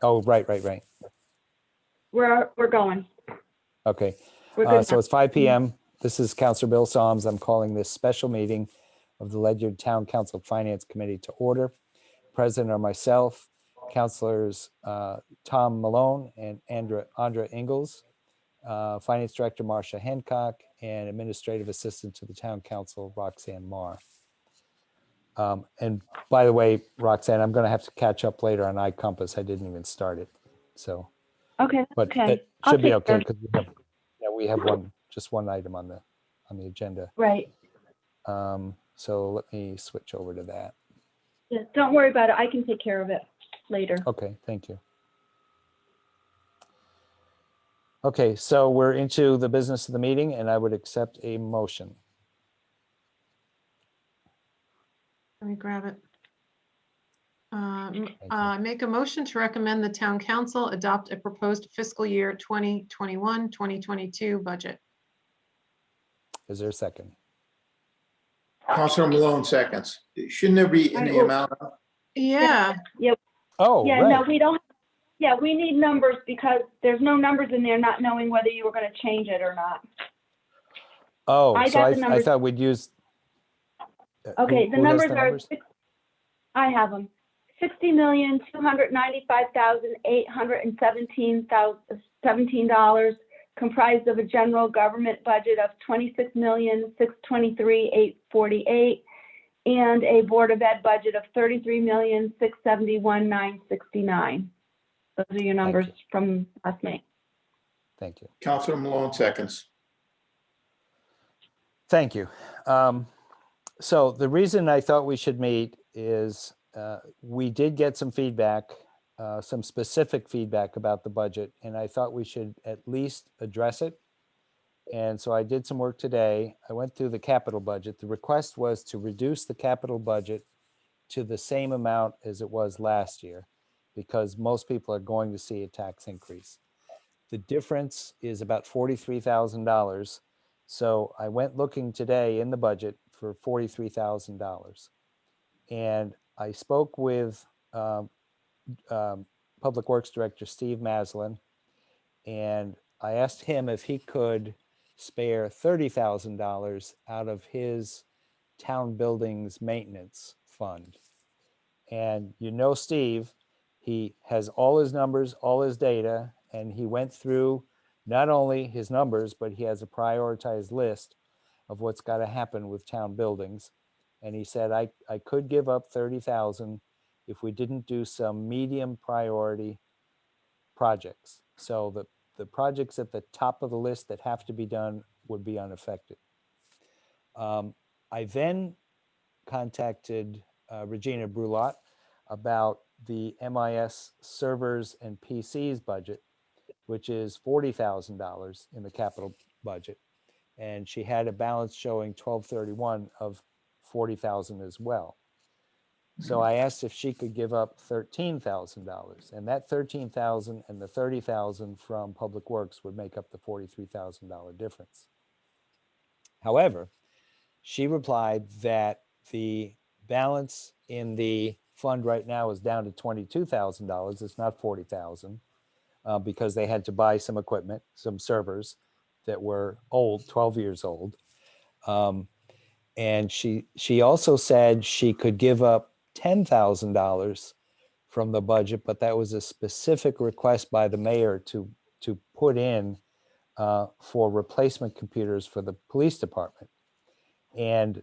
Oh, right. We're going. Okay. We're good So now. it's 5 p.m. This is Councilor Bill Psalms. I'm calling this special meeting of the Ledyard Town Council Finance Committee to order. President are myself, Councilors Tom Malone and Andra Ingalls, Finance Director Marcia Hancock, and Administrative Assistant to the Town Council Roxanne Marr. And by the way, Roxanne, I'm going to have to catch up later on iCompass. I didn't even start it. So, Okay. but Okay. it I'll should be take care okay of because we have just one item on the agenda. Right. So let me switch over to that. Yeah, don't worry about it. I can take care of it later. Okay, thank you. Okay, so we're into the business of the meeting, and I would accept a motion. Let me grab it. you. Make a motion to recommend the town council adopt a proposed fiscal year 2021, 2022 budget. Is there a second? Councilor Malone seconds. Shouldn't there be in the amount of? Yeah, Oh, Yeah, right. no, we don't. Yeah, we need numbers because there's no numbers in there, not knowing whether you were going to change it or not. Oh, I so got the I numbers. thought we'd use. Okay, who the has numbers are, I have them. 60,295,817 dollars, comprised of a general government budget of 26,623,848, and a Board of Ed budget of 33,671,969. Those are your numbers you. from last May. Thank you. Councilor Malone seconds. Thank you. So the reason I thought we should meet is we did get some feedback, some specific feedback about the budget, and I thought we should at least address it. And so I did some work today. I went through the capital budget. The request was to reduce the capital budget to the same amount as it was last year, because most people are going to see a tax increase. The difference is about $43,000. So I went looking today in the budget for $43,000. And I spoke with Public Works Director Steve Maslin, and I asked him if he could spare $30,000 out of his town buildings maintenance fund. And you know Steve, he has all his numbers, all his data, and he went through not only his numbers, but he has a prioritized list of what's got to happen with town buildings. And he said, I could give up 30,000 if we didn't do some medium priority projects. So the projects at the top of the list that have to be done would be unaffected. I then contacted Regina Brulot about the MIS servers and PCs budget, which is $40,000 in the capital budget. And she had a balance showing 1231 of 40,000 as well. So I asked if she could give up $13,000, and that 13,000 and the 30,000 from Public Works would make up the $43,000 difference. However, she replied that the balance in the fund right now is down to $22,000. It's not $40,000 because they had to buy some equipment, some servers that were old, 12 years old. And she also said she could give up $10,000 from the budget, but that was a specific request by the mayor to put in for replacement computers for the police department. And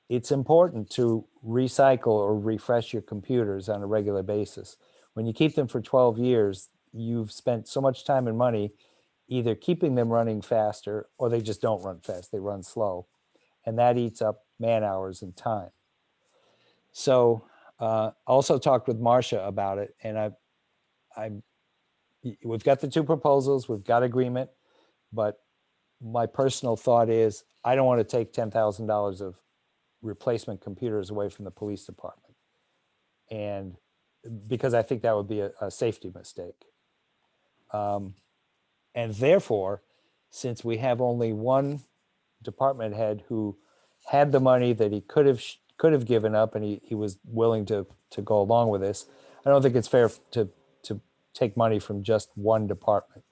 it's important to recycle or refresh your computers on a regular basis. When you keep them for 12 years, you've spent so much time and money either keeping them running faster or they just don't run fast, they run slow. And that eats up man hours and time. So also talked with Marcia about it, and we've got the two proposals, we've got agreement, but my personal thought is I don't want to take $10,000 of replacement computers away from the police department, and because I think that would be a safety mistake. And therefore, since we have only one department head who had the money that he could have given up, and he was willing to go along with this, I don't think it's fair to take money from just one department.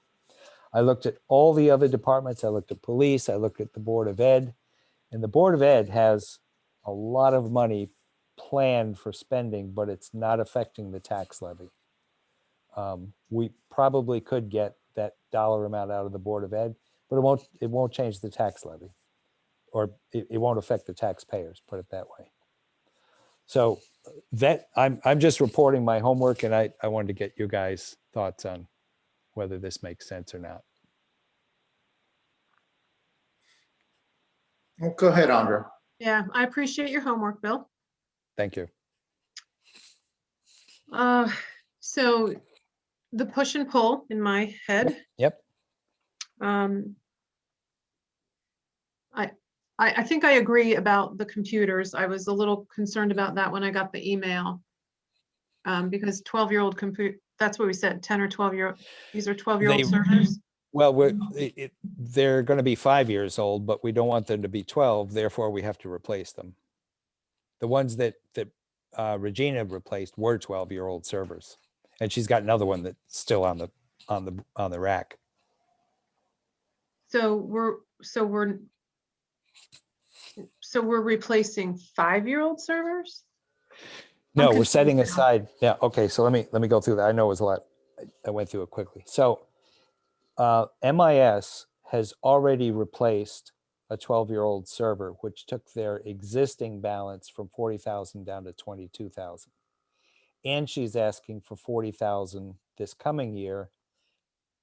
I looked at all the other departments. I looked at police. I looked at the Board of Ed. And the Board of Ed has a lot of money planned for spending, but it's not affecting the tax levy. We probably could get that dollar amount out of the Board of Ed, but it won't change the tax levy, or it won't affect the taxpayers, put it that way. So that I'm just reporting my homework, and I wanted to get you guys' thoughts on whether this makes sense or not. Well, go ahead, Andra. Yeah, I appreciate your homework, Bill. Thank you. So the push and pull in my head. Yep. I think I agree about the computers. I was a little concerned about that when I got the email. Because 12-year-old computer, that's what we said, 10 or 12-year-old, these are 12-year-old They- servers. Well, they're going to be 5 years old, but we don't want them to be 12. Therefore, we have to replace them. The ones that Regina replaced were 12-year-old servers, and she's got another one that's still on the rack. So we're replacing 5-year-old servers? No, I'm we're setting confused now. aside. Yeah. Okay. So let me go through that. I know it was a lot. I went through it quickly. So MIS has already replaced a 12-year-old server, which took their existing balance from 40,000 down to 22,000. And she's asking for 40,000 this coming year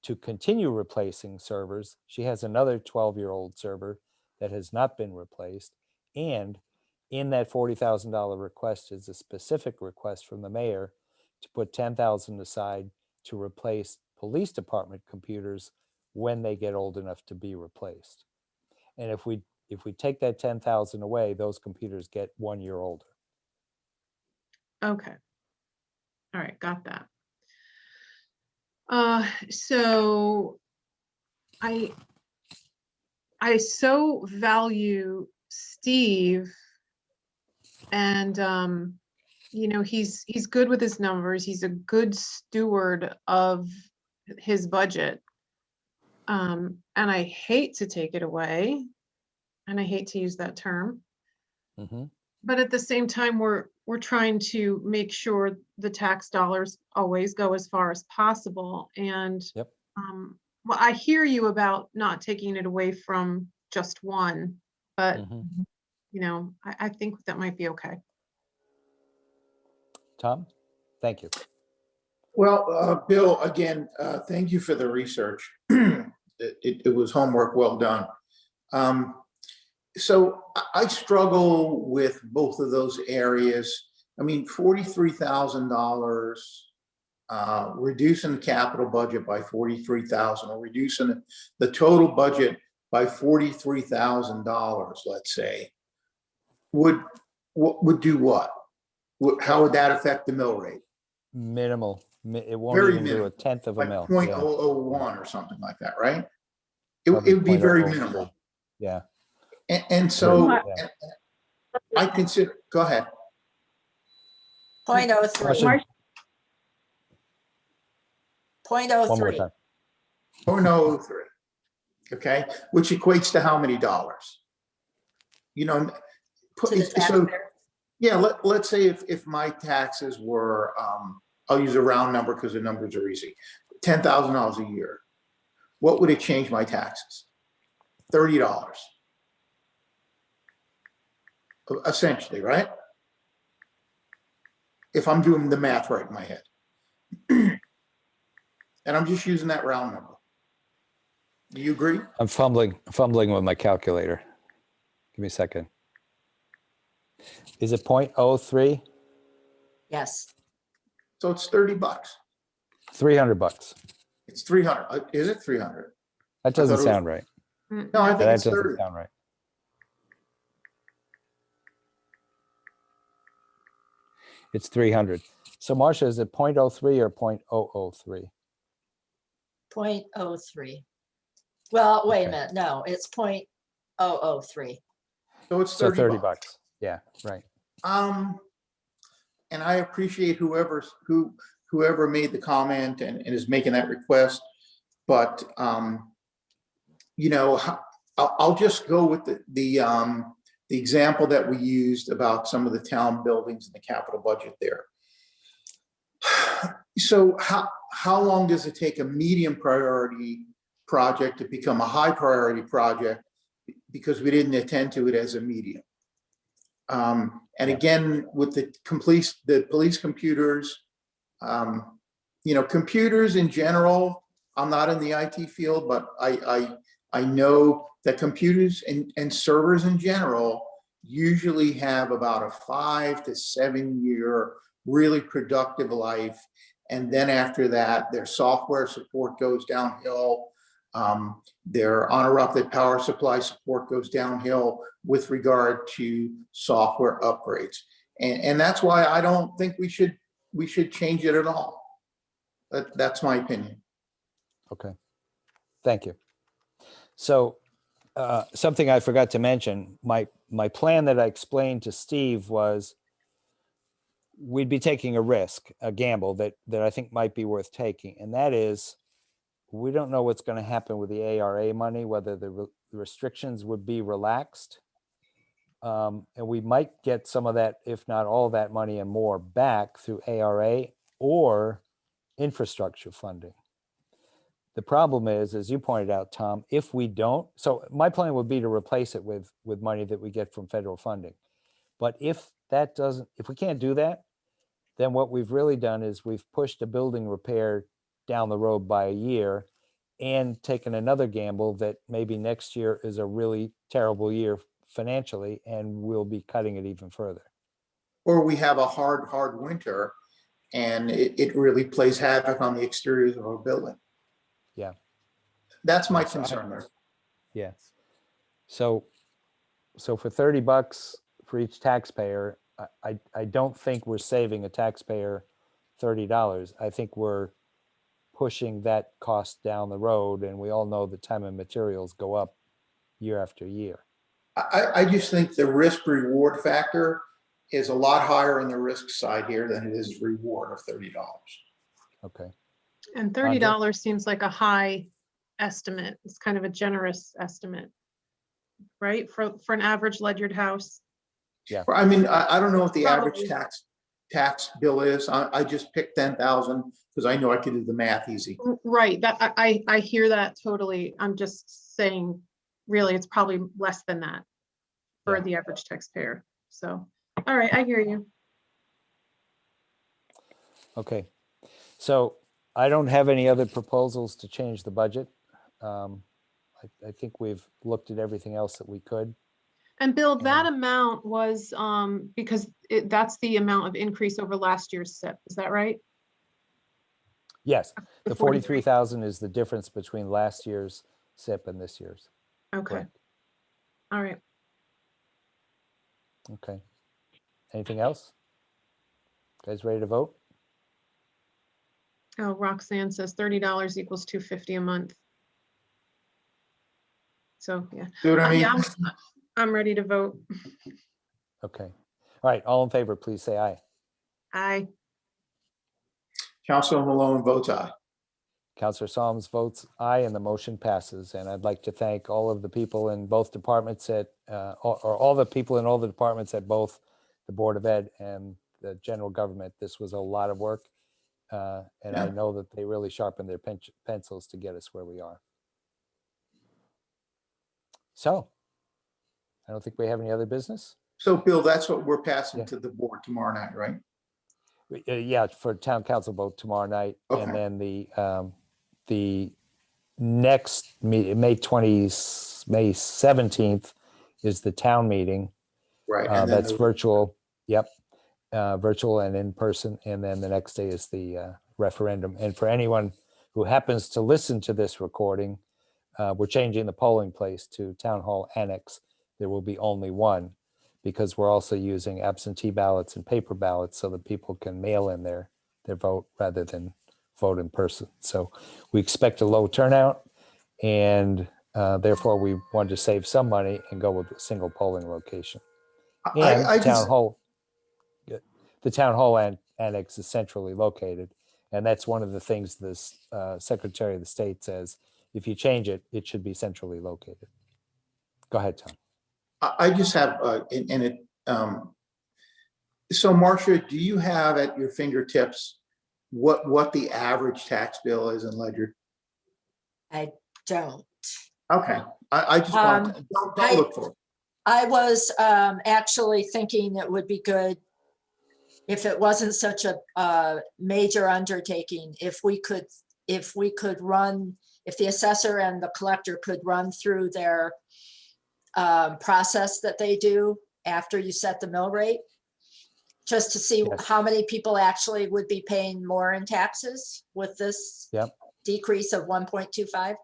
to continue replacing servers. She has another 12-year-old server that has not been replaced. And in that $40,000 request is a specific request from the mayor to put 10,000 aside to replace police department computers when they get old enough to be replaced. And if we take that 10,000 away, those computers get 1 year older. Okay. All right, got that. So I so value Steve, and you know, he's good with his numbers. He's a good steward of his budget. And I hate to take it away, and I hate to use that term. Mhm. But at the same time, we're trying to make sure the tax dollars always go as far as possible. And Yep. well, I hear you about not taking it away from just one, but Mhm. you know, I think that might be okay. Tom, thank you. Well, Bill, again, thank you for the research. It was homework well done. So I struggle with both of those areas. I mean, $43,000, reducing the capital budget by 43,000, or reducing the total budget by $43,000, let's say, would do what? How would that affect the mill rate? Minimal. It won't Very even do minimal. a tenth of a Like mil. 0.001 or something like that, right? It Probably would be very 0.003. minimal. Yeah. And so Yeah. I consider, go ahead. 0.03. Marcia, one more 0.03. time. 0.003, okay, which equates to how many dollars? You know, To the so, taxpayer. yeah, let's say if my taxes were, I'll use a round number because the numbers are easy, $10,000 a year. What would it change my taxes? $30. Essentially, right? If I'm doing the math right in my head. And I'm just using that round number. Do you agree? I'm fumbling with my calculator. Give me a second. Is it 0.03? Yes. So it's $30. $300. It's 300. Is it 300? That doesn't thought it was- sound right. Mm, No, I no. think That it's doesn't 30. sound right. It's 300. So Marcia, is it 0.03 or 0.003? 0.03. Well, wait a Okay. minute. No, it's 0.003. So it's So 30 30 bucks. bucks. Yeah, right. And I appreciate who whoever made the comment and is making that request. But, you know, I'll just go with the example that we used about some of the town buildings and the capital budget there. So how long does it take a medium priority project to become a high priority project because we didn't attend to it as a medium? And again, with the police computers, you know, computers in general, I'm not in the IT field, but I know that computers and servers in general usually have about a 5 to 7 year really productive life. And then after that, their software support goes downhill. Their uninterrupted power supply support goes downhill with regard to software upgrades. And that's why I don't think we should change it at all. That's my opinion. Okay, thank you. So something I forgot to mention, my plan that I explained to Steve was we'd be taking a risk, a gamble that I think might be worth taking. And that is, we don't know what's going to happen with the ARA money, whether the restrictions would be relaxed. And we might get some of that, if not all that money and more back through ARA or infrastructure funding. The problem is, as you pointed out, Tom, if we don't, so my plan would be to replace it with money that we get from federal funding. But if we can't do that, then what we've really done is we've pushed a building repair down the road by a year and taken another gamble that maybe next year is a really terrible year financially, and we'll be cutting it even further. Or we have a hard winter and it really plays havoc on the exteriors of our building. Yeah. That's my Yes, concern there. Yeah. So for $30 for each taxpayer, I don't think we're saving a taxpayer $30. I think we're pushing that cost down the road, and we all know the time and materials go up year after year. I just think the risk reward factor is a lot higher on the risk side here than it is reward of $30. Okay. And $30 seems like a high estimate. It's kind of a generous estimate, right? For an average Ledyard house. Yeah. I mean, I don't know what the average Probably. tax bill is. I just picked 10,000 because I know I could do the math easy. Right, that I hear that totally. I'm just saying, really, it's probably less than that for Yeah. the average taxpayer. So, all right, I hear you. Okay. So I don't have any other proposals to change the budget. I think we've looked at everything else that we could. And Bill, that And- amount was because that's the amount of increase over last year's SIP. Is that right? Yes, the 43. 43,000 is the difference between last year's SIP and this year's. Okay. Correct. All right. Okay. Anything else? Guys ready to vote? Oh, Roxanne says $30 equals $250 a month. So yeah, See what I mean? yeah, I'm ready to vote. Okay. All right, all in favor, please say aye. Aye. Councilor Malone votes aye. Counselor Solomons votes aye, and the motion passes. And I'd like to thank all of the people in both departments or all the people in all the departments at both the Board of Ed and the general government. This was a lot of work. And I Yeah. know that they really sharpened their pencils to get us where we are. So I don't think we have any other business. So Bill, that's what we're passing Yeah. to the board tomorrow night, right? Yeah, for town council vote tomorrow night. Okay. And then the next meeting, May 17th is the town meeting. Right. And then That's virtual. Yep. Virtual and in person. And then the next day is the referendum. And for anyone who happens to listen to this recording, we're changing the polling place to Town Hall Annex. There will be only one, because we're also using absentee ballots and paper ballots so that people can mail in their vote rather than vote in person. So we expect a low turnout, and therefore we wanted to save some money and go with a single polling location. And I the just, town hall annex is centrally located, And that's one of the things this Secretary of the State says, if you change it, it should be centrally located. Go ahead, Tom. I just have, so Marcia, do you have at your fingertips what the average tax bill is in Ledger? I don't. Okay, I just want, don't look for it. I was actually thinking it would be good if it wasn't such a major undertaking, if the assessor and the collector could run through their process that they do after you set the mill rate, just to see Yes. how many people actually would be paying more in taxes with this Yep. decrease of 1.25.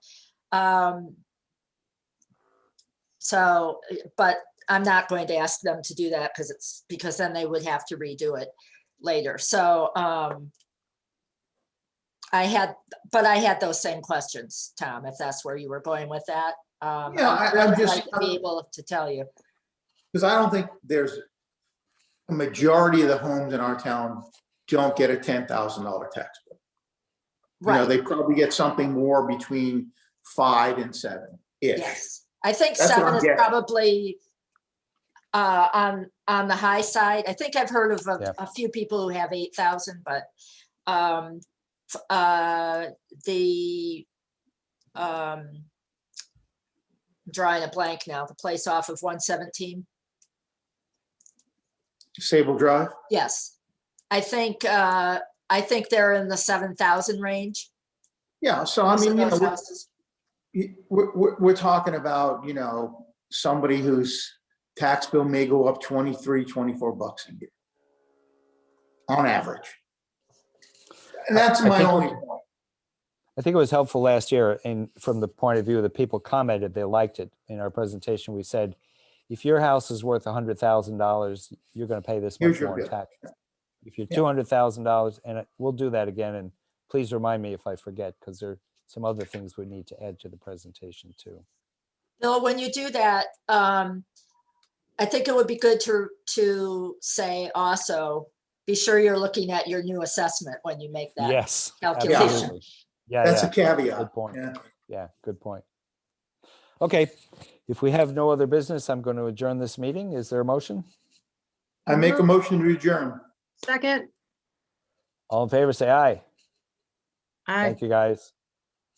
So, but I'm not going to ask them to do that because then they would have to redo it later. So I had those same questions, Tom, if that's where you were going with that. Yeah, I'd I'm really just- like to be able to tell you. Because I don't think there's, a majority of the homes in our town don't get a $10,000 tax bill. You know, Right, they probably get something more between 5 and 7-ish. yes. I think That's what 7 I'm is getting. probably on the high side. I think I've heard of Yeah. a few people who have 8,000, but drawing a blank now, the place off of 117. Sable Drive? Yes, I think they're in the 7,000 range. Yeah, so I Most of mean, you those know, houses. we're talking about, you know, somebody whose tax bill may go up 23, 24 bucks a year. On average. And that's I my think- only point. I think it was helpful last year, and from the point of view of the people commented, they liked it. In our presentation, we said, if your house is worth $100,000, you're going to pay this Here's much your more in bill. tax. If you're Yeah. $200,000, and we'll do that again, and please remind me if I forget, because there are some other things we need to add to the presentation too. Bill, when you do that, I think it would be good to say also, be sure you're looking at your new assessment when you make that. Yes, calculation. absolutely. Yeah, That's yeah. a caveat. Good point. Yeah. Yeah, good point. Okay, if we have no other business, I'm going to adjourn this meeting. Is there a motion? I make a motion to adjourn. Second. All in favor, say aye. Aye. Thank you, guys.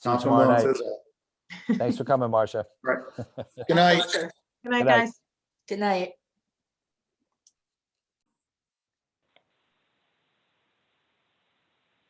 See you Councilman tomorrow Mullins night. says that. Thanks for coming, Marcia. Right. Good night. Pleasure. Good night, Good night. guys. Good night.